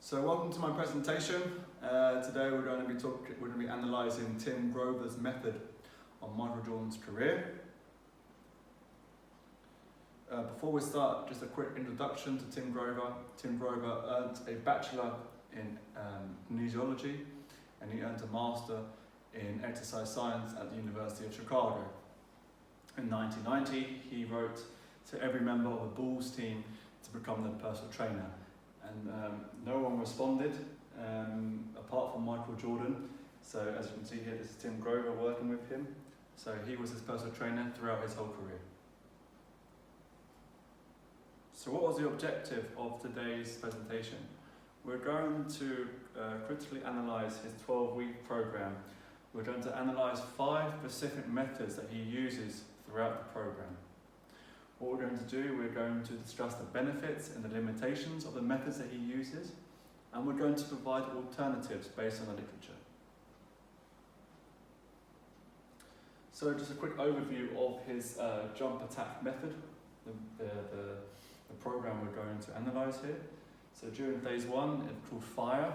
So welcome to my presentation. Today we're going to be analysing Tim Grover's method on Michael Jordan's career. Before we start, just a quick introduction to Tim Grover. Tim Grover earned a bachelor in kinesiology and he earned a master in exercise science at the University of Chicago. In 1990, he wrote to every member of the Bulls team to become their personal trainer. And no one responded apart from Michael Jordan. So as you can see here, this is Tim Grover working with him. So he was his personal trainer throughout his whole career. So what was the objective of today's presentation? We're going to critically analyse his 12-week program. We're going to analyse 5 specific methods that he uses throughout the program. What we're going to do, we're going to discuss the benefits and the limitations of the methods that he uses, and we're going to provide alternatives based on the literature. So just a quick overview of his jump attack method, the program we're going to analyse here. So during phase 1, it's called FIRE,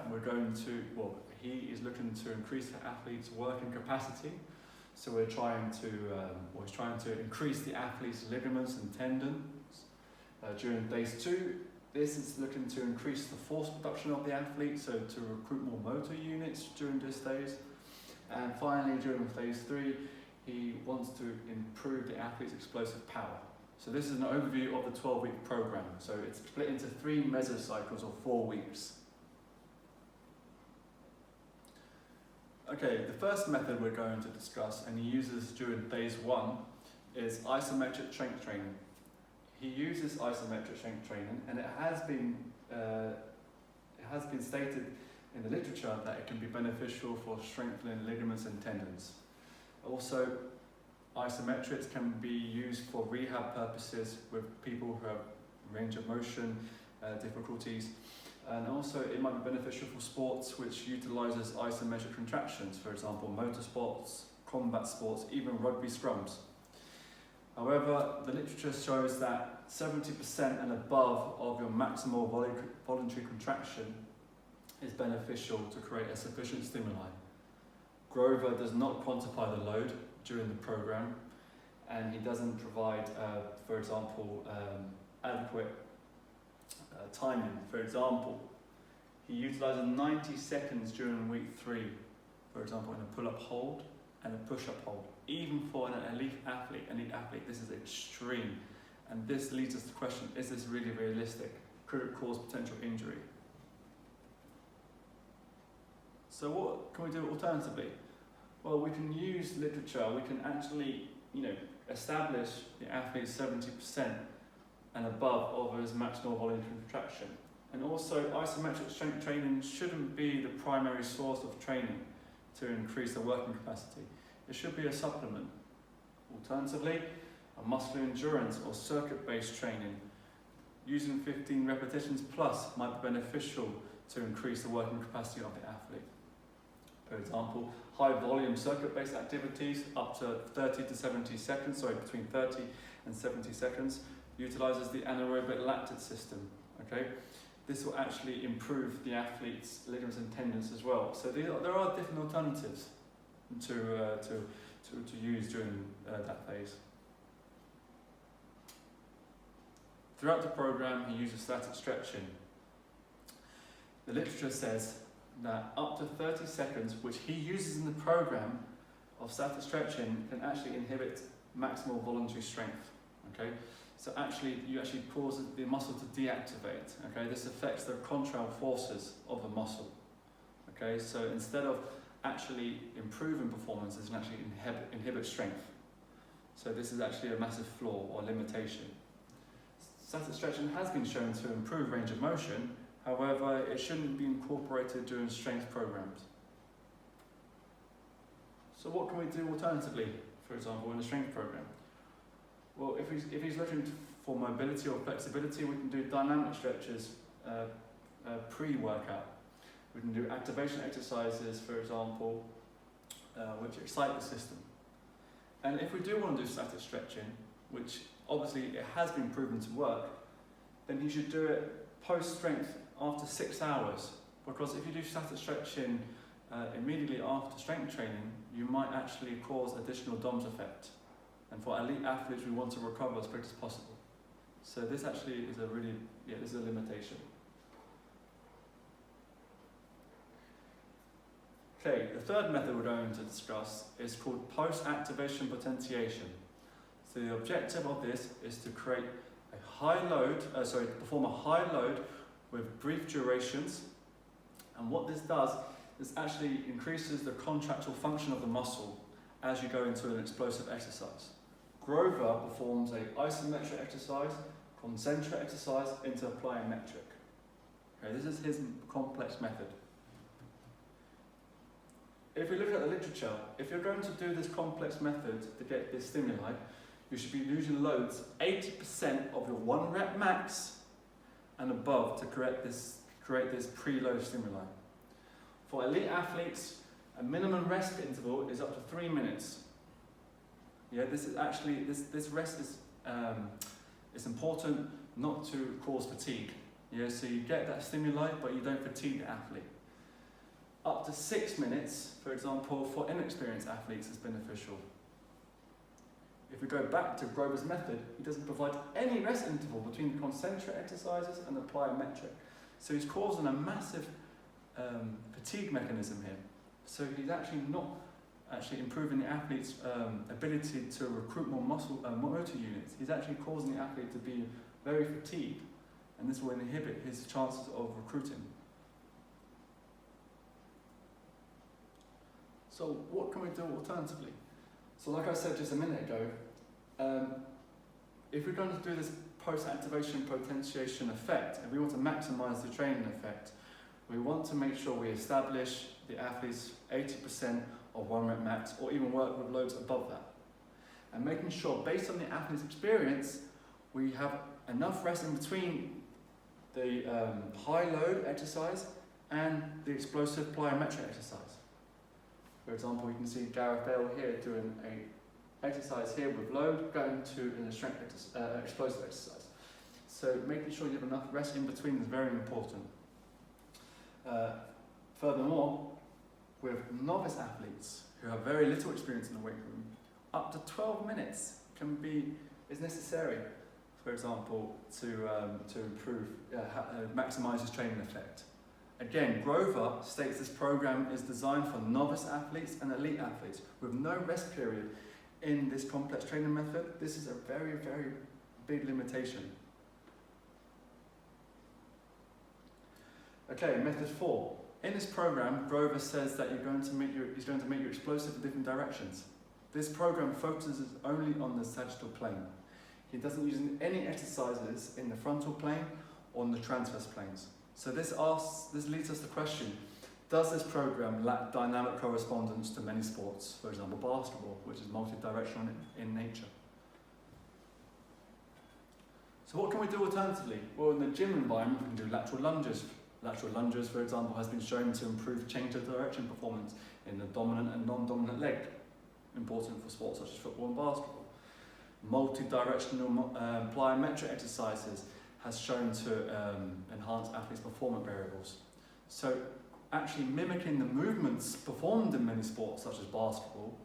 he is looking to increase the athlete's working capacity. So he's trying to increase the athlete's ligaments and tendons. During phase 2, this is looking to increase the force production of the athlete, so to recruit more motor units during this phase. And finally, during phase 3, he wants to improve the athlete's explosive power. So this is an overview of the 12-week program. So it's split into 3 mesocycles of 4 weeks. Okay, the first method we're going to discuss, and he uses during phase 1, is isometric strength training. He uses isometric strength training, and it has been stated in the literature that it can be beneficial for strengthening ligaments and tendons. Also, isometrics can be used for rehab purposes with people who have range of motion difficulties. And also it might be beneficial for sports which utilises isometric contractions, for example motorsports, combat sports, even rugby scrums. However, the literature shows that 70% and above of your maximal voluntary contraction is beneficial to create a sufficient stimuli. Grover does not quantify the load during the program, and he doesn't provide, for example, adequate timing. For example, he utilises 90 seconds during week 3, for example, in a pull-up hold and a push-up hold. Even for an elite athlete, this is extreme. And this leads us to the question, is this really realistic? Could it cause potential injury? So what can we do alternatively? Well, we can use literature. We can actually, establish the athlete's 70% and above of his maximal voluntary contraction. And also, isometric strength training shouldn't be the primary source of training to increase the working capacity. It should be a supplement. Alternatively, a muscular endurance or circuit-based training using 15 repetitions plus might be beneficial to increase the working capacity of the athlete. For example, high-volume circuit-based activities up to 30 to 70 seconds, between 30 and 70 seconds, utilizes the anaerobic lactate system. Okay, this will actually improve the athlete's ligaments and tendons as well. So there are different alternatives to use during that phase. Throughout the program, he uses static stretching. The literature says that up to 30 seconds, which he uses in the program of static stretching, can actually inhibit maximal voluntary strength. Okay. So you actually cause the muscle to deactivate. Okay, this affects the contrail forces of the muscle. Okay, so instead of actually improving performance, it can actually inhibit strength. So this is actually a massive flaw or limitation. Static stretching has been shown to improve range of motion. However, it shouldn't be incorporated during strength programs. So what can we do alternatively, for example, in a strength program? Well, if he's looking for mobility or flexibility, we can do dynamic stretches pre-workout. We can do activation exercises, for example, which excite the system. And if we do want to do static stretching, which obviously it has been proven to work, then he should do it post-strength after 6 hours, because if you do static stretching immediately after strength training, you might actually cause additional DOMS effect. And for elite athletes, we want to recover as quick as possible. So this actually is this is a limitation. Okay, the third method we're going to discuss is called post-activation potentiation. So the objective of this is to create perform a high load with brief durations. And what this does is actually increases the contractile function of the muscle as you go into an explosive exercise. Grover performs an isometric exercise, concentric exercise into a plyometric. Okay, this is his complex method. If we look at the literature, if you're going to do this complex method to get this stimuli, you should be using loads 80% of your 1 rep max and above to create this preload stimuli. For elite athletes, a minimum rest interval is up to 3 minutes. Yeah, this is actually this rest is it's important not to cause fatigue. Yeah, so you get that stimuli, but you don't fatigue the athlete. Up to 6 minutes, for example, for inexperienced athletes is beneficial. If we go back to Grover's method, he doesn't provide any rest interval between the concentric exercises and the plyometric. So he's causing a massive fatigue mechanism here. So he's actually not improving the athlete's ability to recruit more motor units. He's actually causing the athlete to be very fatigued, and this will inhibit his chances of recruiting. So what can we do alternatively? So like I said just a minute ago, if we're going to do this post-activation potentiation effect, and we want to maximize the training effect, we want to make sure we establish the athlete's 80% of 1 rep max, or even work with loads above that. And making sure, based on the athlete's experience, we have enough rest in between the high load exercise and the explosive plyometric exercise. For example, you can see Gareth Bale here doing an exercise here with load going to an explosive exercise. So making sure you have enough rest in between is very important. Furthermore, with novice athletes who have very little experience in the weight room, up to 12 minutes is necessary, for example, to improve, maximize his training effect. Again, Grover states this program is designed for novice athletes and elite athletes with no rest period in this complex training method. This is a very, very big limitation. Okay, method 4. In this program, Grover says that he's going to make you explosive in different directions. This program focuses only on the sagittal plane. He doesn't use any exercises in the frontal plane or in the transverse planes. So this leads us to the question, does this program lack dynamic correspondence to many sports, for example basketball, which is multi-directional in nature? So what can we do alternatively? Well, in the gym environment, we can do lateral lunges. Lateral lunges, for example, has been shown to improve change of direction performance in the dominant and non-dominant leg, important for sports such as football and basketball. Multi-directional plyometric exercises has shown to enhance athletes' performance variables. So actually mimicking the movements performed in many sports such as basketball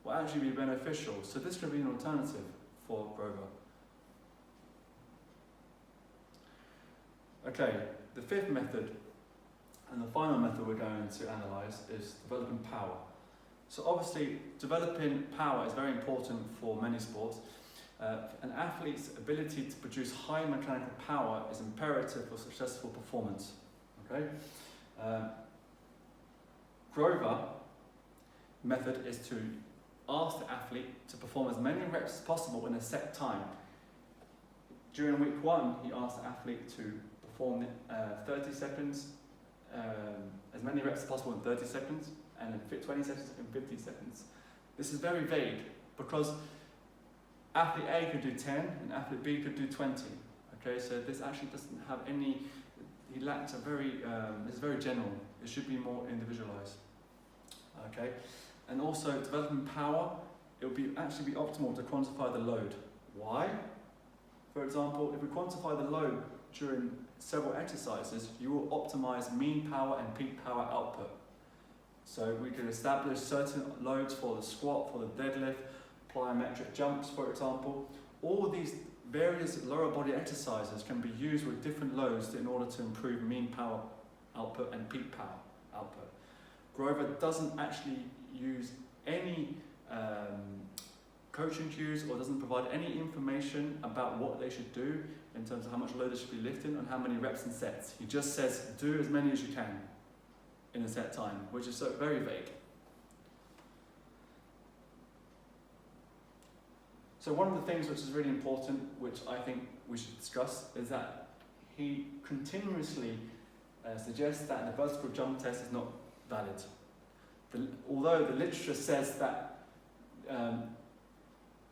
will actually be beneficial. So this could be an alternative for Grover. Okay, the 5th method and the final method we're going to analyse is developing power. So obviously developing power is very important for many sports. An athlete's ability to produce high mechanical power is imperative for successful performance. Okay? Grover method is to ask the athlete to perform as many reps as possible in a set time. During week 1, he asked the athlete to perform 30 seconds, as many reps as possible in 30 seconds, and in 20 seconds in 50 seconds. This is very vague because athlete A could do 10 and athlete B could do 20. Okay, so this actually doesn't have any, he lacks it's very general. It should be more individualized. Okay, and also developing power, it would actually be optimal to quantify the load. Why? For example, if we quantify the load during several exercises, you will optimize mean power and peak power output. So we can establish certain loads for the squat, for the deadlift, plyometric jumps, for example. All of these various lower body exercises can be used with different loads in order to improve mean power output and peak power output. Grover doesn't actually use any coaching cues or doesn't provide any information about what they should do in terms of how much load they should be lifting and how many reps and sets. He just says, do as many as you can in a set time, which is so very vague. So one of the things which is really important, which I think we should discuss, is that he continuously suggests that the vertical jump test is not valid. Although the literature says that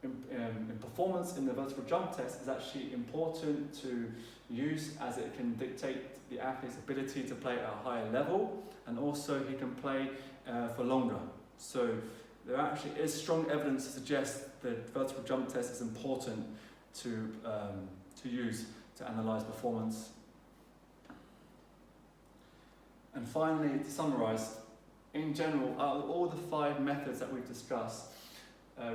in performance in the vertical jump test is actually important to use, as it can dictate the athlete's ability to play at a higher level, and also he can play for longer. So there actually is strong evidence to suggest that the vertical jump test is important to use to analyse performance. And finally, to summarise, in general, out of all the 5 methods that we've discussed,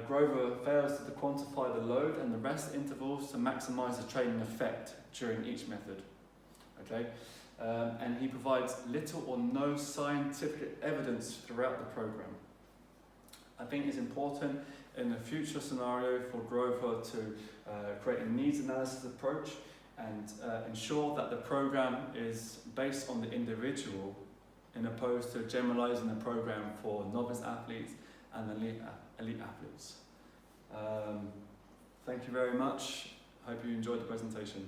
Grover fails to quantify the load and the rest intervals to maximise the training effect during each method. Okay? And he provides little or no scientific evidence throughout the program. I think it's important in a future scenario for Grover to create a needs analysis approach and ensure that the program is based on the individual, in opposed to generalising the program for novice athletes and elite athletes. Thank you very much. Hope you enjoyed the presentation.